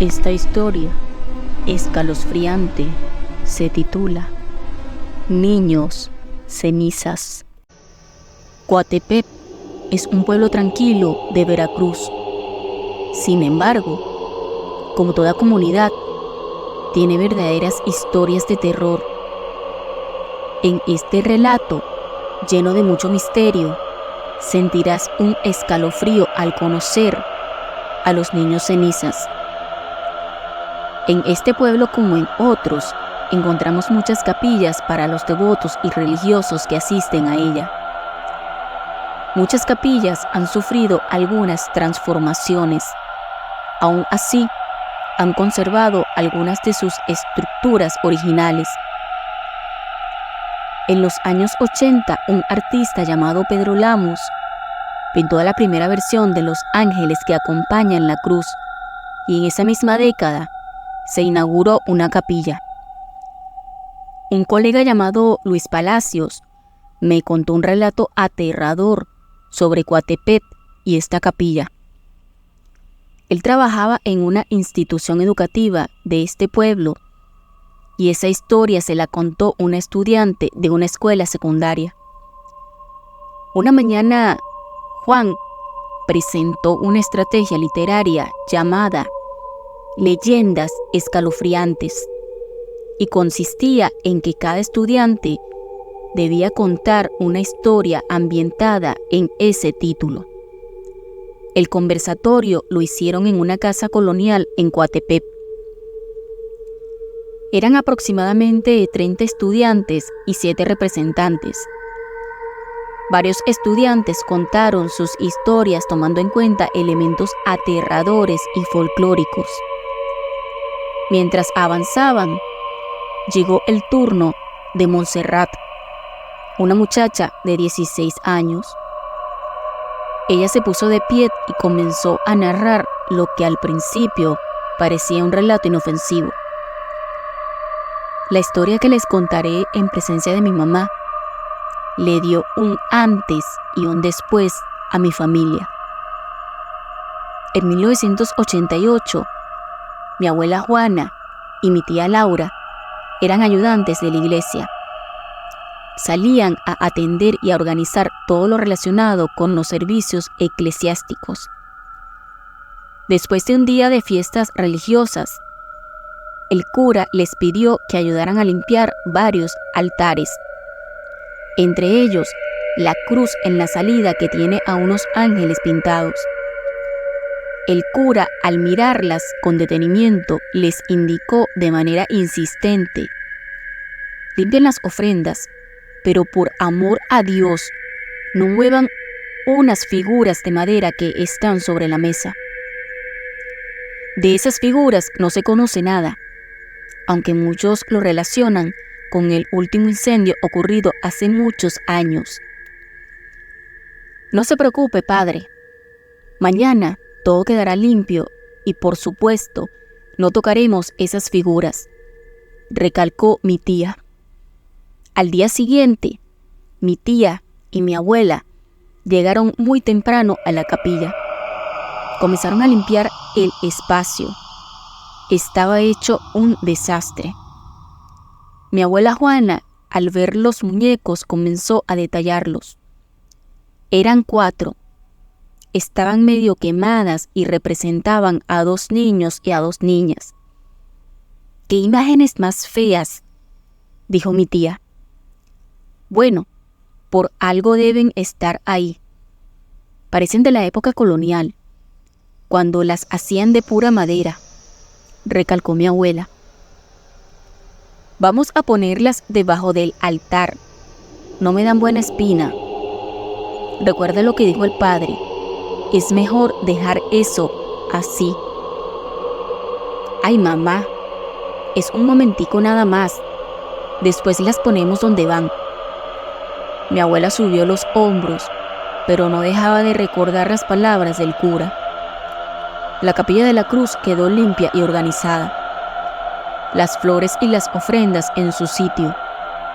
Esta historia escalofriante se titula Niños cenizas. Coatepec es un pueblo tranquilo de Veracruz. Sin embargo, como toda comunidad, tiene verdaderas historias de terror. En este relato, lleno de mucho misterio, sentirás un escalofrío al conocer a los niños cenizas. En este pueblo, como en otros, encontramos muchas capillas para los devotos y religiosos que asisten a ella. Muchas capillas han sufrido algunas transformaciones. Aún así, han conservado algunas de sus estructuras originales. En los años 80, un artista llamado Pedro Lamos pintó la primera versión de los ángeles que acompañan la cruz, y en esa misma década se inauguró una capilla. Un colega llamado Luis Palacios me contó un relato aterrador sobre Coatepec y esta capilla. Él trabajaba en una institución educativa de este pueblo y esa historia se la contó una estudiante de una escuela secundaria. Una mañana, Juan presentó una estrategia literaria llamada Leyendas escalofriantes y consistía en que cada estudiante debía contar una historia ambientada en ese título. El conversatorio lo hicieron en una casa colonial en Coatepec. Eran aproximadamente 30 estudiantes y 7 representantes. Varios estudiantes contaron sus historias tomando en cuenta elementos aterradores y folclóricos. Mientras avanzaban, llegó el turno de Montserrat, una muchacha de 16 años. Ella se puso de pie y comenzó a narrar lo que al principio parecía un relato inofensivo. La historia que les contaré en presencia de mi mamá le dio un antes y un después a mi familia. En 1988, mi abuela Juana y mi tía Laura eran ayudantes de la iglesia. Salían a atender y a organizar todo lo relacionado con los servicios eclesiásticos. Después de un día de fiestas religiosas, el cura les pidió que ayudaran a limpiar varios altares, entre ellos la cruz en la salida que tiene a unos ángeles pintados. El cura, al mirarlas con detenimiento, les indicó de manera insistente: limpien las ofrendas, pero por amor a Dios, no muevan unas figuras de madera que están sobre la mesa. De esas figuras no se conoce nada, aunque muchos lo relacionan con el último incendio ocurrido hace muchos años. No se preocupe, padre. Mañana todo quedará limpio y, por supuesto, no tocaremos esas figuras, recalcó mi tía. Al día siguiente, mi tía y mi abuela llegaron muy temprano a la capilla. Comenzaron a limpiar el espacio. Estaba hecho un desastre. Mi abuela Juana, al ver los muñecos, comenzó a detallarlos. Eran 4. Estaban medio quemadas y representaban a 2 niños y a 2 niñas. ¡Qué imágenes más feas!, dijo mi tía. Bueno, por algo deben estar ahí. Parecen de la época colonial, cuando las hacían de pura madera, recalcó mi abuela. Vamos a ponerlas debajo del altar. No me dan buena espina. Recuerda lo que dijo el padre. Es mejor dejar eso así. Ay, mamá, es un momentico nada más. Después las ponemos donde van. Mi abuela subió los hombros, pero no dejaba de recordar las palabras del cura. La capilla de la cruz quedó limpia y organizada. Las flores y las ofrendas en su sitio,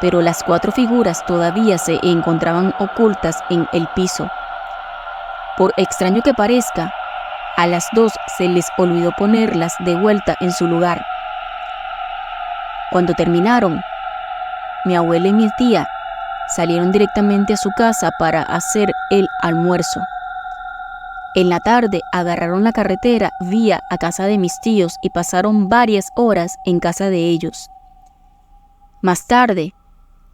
pero las 4 figuras todavía se encontraban ocultas en el piso. Por extraño que parezca, A las 2 se les olvidó ponerlas de vuelta en su lugar. Cuando terminaron, mi abuela y mi tía salieron directamente a su casa para hacer el almuerzo. En la tarde agarraron la carretera vía a casa de mis tíos y pasaron varias horas en casa de ellos. Más tarde,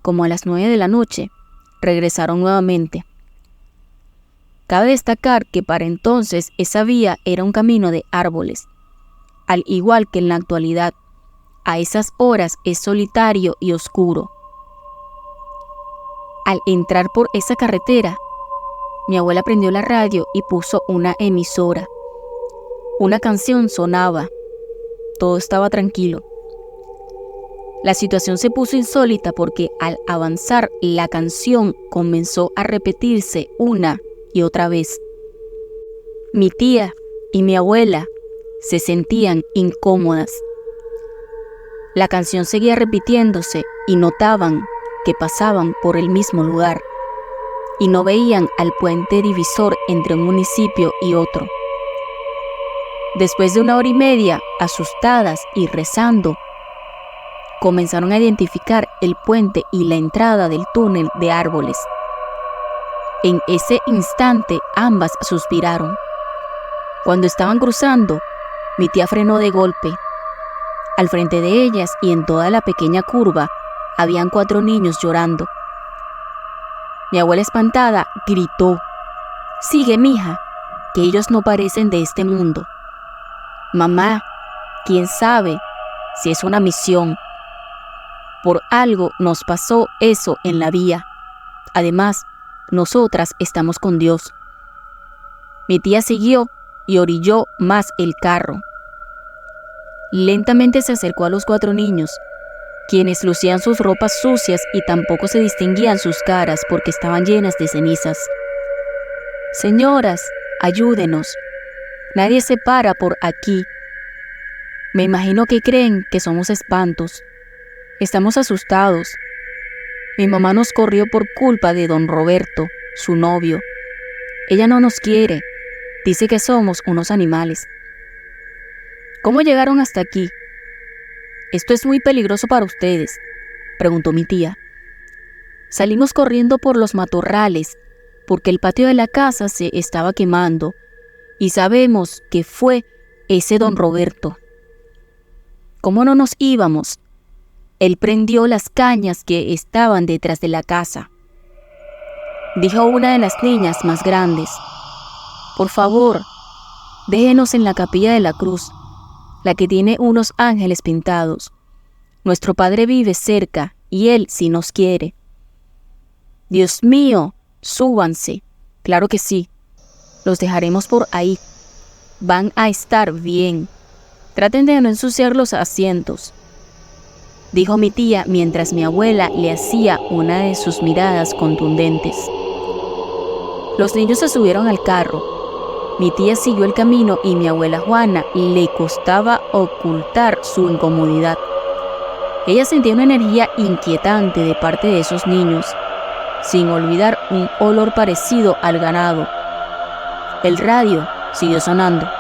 como a las 9 de la noche, regresaron nuevamente. Cabe destacar que para entonces esa vía era un camino de árboles. Al igual que en la actualidad, a esas horas es solitario y oscuro. Al entrar por esa carretera, mi abuela prendió la radio y puso una emisora. Una canción sonaba. Todo estaba tranquilo. La situación se puso insólita porque al avanzar la canción comenzó a repetirse una y otra vez. Mi tía y mi abuela se sentían incómodas. La canción seguía repitiéndose y notaban que pasaban por el mismo lugar y no veían al puente divisor entre un municipio y otro. Después de 1 hora y media, asustadas y rezando, comenzaron a identificar el puente y la entrada del túnel de árboles. En ese instante ambas suspiraron. Cuando estaban cruzando, mi tía frenó de golpe. Al frente de ellas y en toda la pequeña curva, habían 4 niños llorando. Mi abuela espantada gritó: «Sigue, mija, que ellos no parecen de este mundo». «Mamá, quién sabe si es una misión. Por algo nos pasó eso en la vía. Además, nosotras estamos con Dios». Mi tía siguió y orilló más el carro. Lentamente se acercó a los 4 niños, quienes lucían sus ropas sucias y tampoco se distinguían sus caras porque estaban llenas de cenizas. «Señoras, ayúdenos. Nadie se para por aquí. Me imagino que creen que somos espantos. Estamos asustados. Mi mamá nos corrió por culpa de don Roberto, su novio. Ella no nos quiere. Dice que somos unos animales». «¿Cómo llegaron hasta aquí? Esto es muy peligroso para ustedes», preguntó mi tía. «Salimos corriendo por los matorrales porque el patio de la casa se estaba quemando y sabemos que fue ese don Roberto. ¿Cómo no nos íbamos? Él prendió las cañas que estaban detrás de la casa», dijo una de las niñas más grandes. «Por favor, déjenos en la capilla de la cruz, la que tiene unos ángeles pintados. Nuestro padre vive cerca y él sí nos quiere». «Dios mío, súbanse. Claro que sí. Los dejaremos por ahí. Van a estar bien. Traten de no ensuciar los asientos», dijo mi tía mientras mi abuela le hacía una de sus miradas contundentes. Los niños se subieron al carro. Mi tía siguió el camino y mi abuela Juana le costaba ocultar su incomodidad. Ella sentía una energía inquietante de parte de esos niños, sin olvidar un olor parecido al ganado. El radio siguió sonando.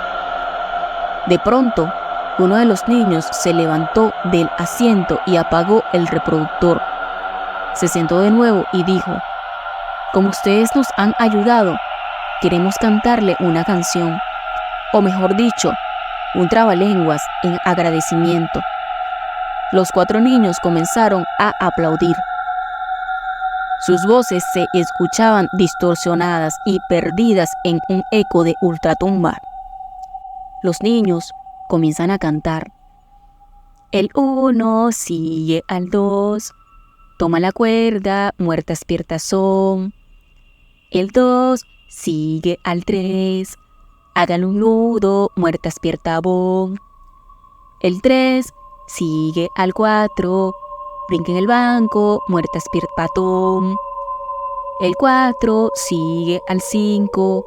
De pronto, uno de los niños se levantó del asiento y apagó el reproductor. Se sentó de nuevo y dijo: «Como ustedes nos han ayudado, queremos cantarle una canción, o mejor dicho, un trabalenguas en agradecimiento». Los 4 niños comenzaron a aplaudir. Sus voces se escuchaban distorsionadas y perdidas en un eco de ultratumba. Los niños comienzan a cantar: «El 1 sigue al 2, toma la cuerda, muertas piernas son. El 2 sigue al 3, hágale un nudo, muertas piernas bon. El 3 sigue al 4, brinca en el banco, muertas piernas patón. El 4 sigue al 5,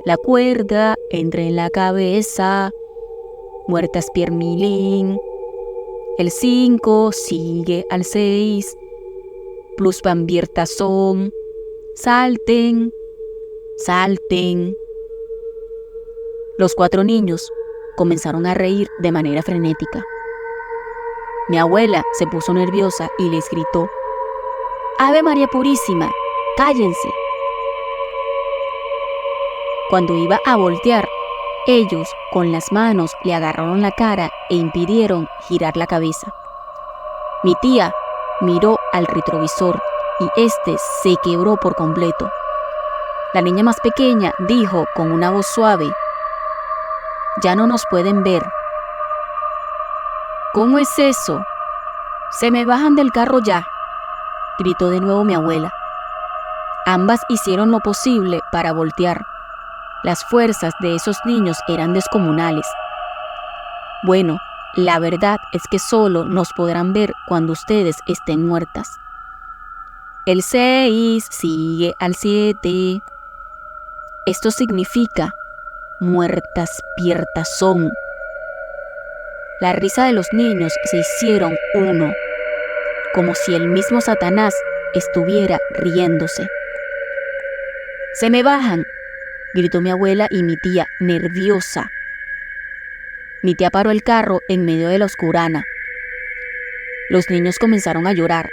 la cuerda entra en la cabeza, muertas piernas milín. El 5 sigue al 6, plus van son, salten, salten». Los 4 niños comenzaron a reír de manera frenética. Mi abuela se puso nerviosa y les gritó: «¡Ave María Purísima! ¡Cállense!». Cuando iba a voltear, ellos con las manos le agarraron la cara e impidieron girar la cabeza. Mi tía miró al retrovisor y este se quebró por completo. La niña más pequeña dijo con una voz suave: «Ya no nos pueden ver». «¿Cómo es eso? ¡Se me bajan del carro ya!», gritó de nuevo mi abuela. Ambas hicieron lo posible para voltear. Las fuerzas de esos niños eran descomunales. «Bueno, la verdad es que solo nos podrán ver cuando ustedes estén muertas. El 6 sigue al 7. Esto significa: muertas piertas son». La risa de los niños se hicieron uno, como si el mismo Satanás estuviera riéndose. «¡Se me bajan!», gritó mi abuela y mi tía, nerviosa. Mi tía paró el carro en medio de la oscurana. Los niños comenzaron a llorar,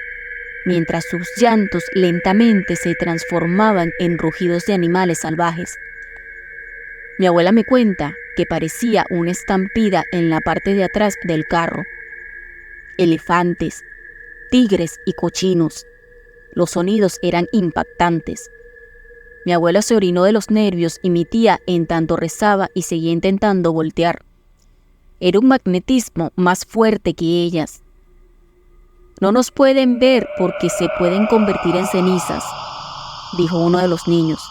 mientras sus llantos lentamente se transformaban en rugidos de animales salvajes. Mi abuela me cuenta que parecía una estampida en la parte de atrás del carro. Elefantes, tigres y cochinos. Los sonidos eran impactantes. Mi abuela se orinó de los nervios y mi tía en tanto rezaba y seguía intentando voltear. Era un magnetismo más fuerte que ellas. «No nos pueden ver porque se pueden convertir en cenizas», dijo uno de los niños.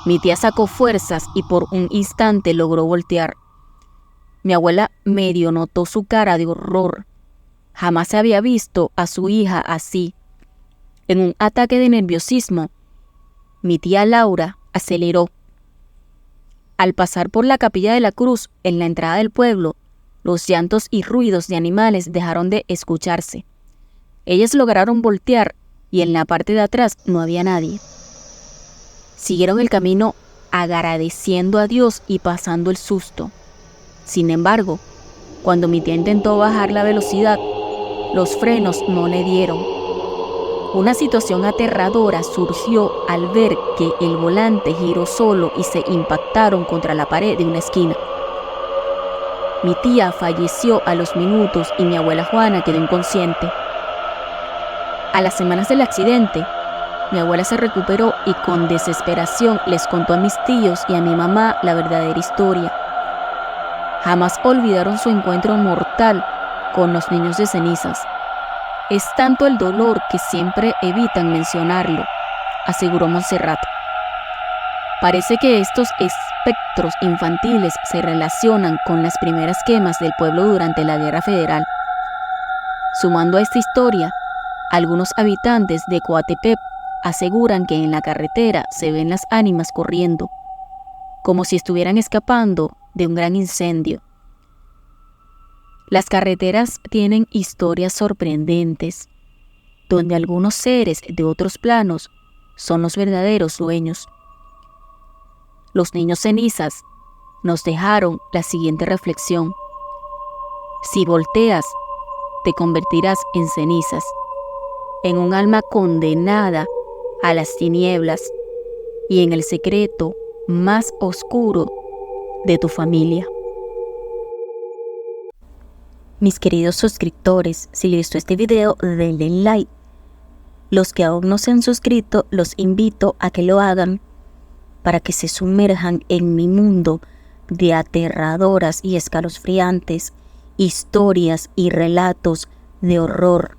Mi tía sacó fuerzas y por un instante logró voltear. Mi abuela medio notó su cara de horror. Jamás se había visto a su hija así. En un ataque de nerviosismo, mi tía Laura aceleró. Al pasar por la Capilla de la Cruz, en la entrada del pueblo, los llantos y ruidos de animales dejaron de escucharse. Ellas lograron voltear y en la parte de atrás no había nadie. Siguieron el camino agradeciendo a Dios y pasando el susto. Sin embargo, cuando mi tía intentó bajar la velocidad, los frenos no le dieron. Una situación aterradora surgió al ver que el volante giró solo y se impactaron contra la pared de una esquina. Mi tía falleció a los minutos y mi abuela Juana quedó inconsciente. A las semanas del accidente, mi abuela se recuperó y con desesperación les contó a mis tíos y a mi mamá la verdadera historia. Jamás olvidaron su encuentro mortal con los niños de cenizas. «Es tanto el dolor que siempre evitan mencionarlo», aseguró Montserrat. Parece que estos espectros infantiles se relacionan con las primeras quemas del pueblo durante la Guerra Federal. Sumando a esta historia, algunos habitantes de Coatepec aseguran que en la carretera se ven las ánimas corriendo, como si estuvieran escapando de un gran incendio. Las carreteras tienen historias sorprendentes, donde algunos seres de otros planos son los verdaderos dueños. Los niños cenizas nos dejaron la siguiente reflexión: si volteas, te convertirás en cenizas, en un alma condenada a las tinieblas y en el secreto más oscuro de tu familia. Mis queridos suscriptores, si les gustó este video, denle like. Los que aún no se han suscrito, los invito a que lo hagan para que se sumerjan en mi mundo de aterradoras y escalofriantes historias y relatos de horror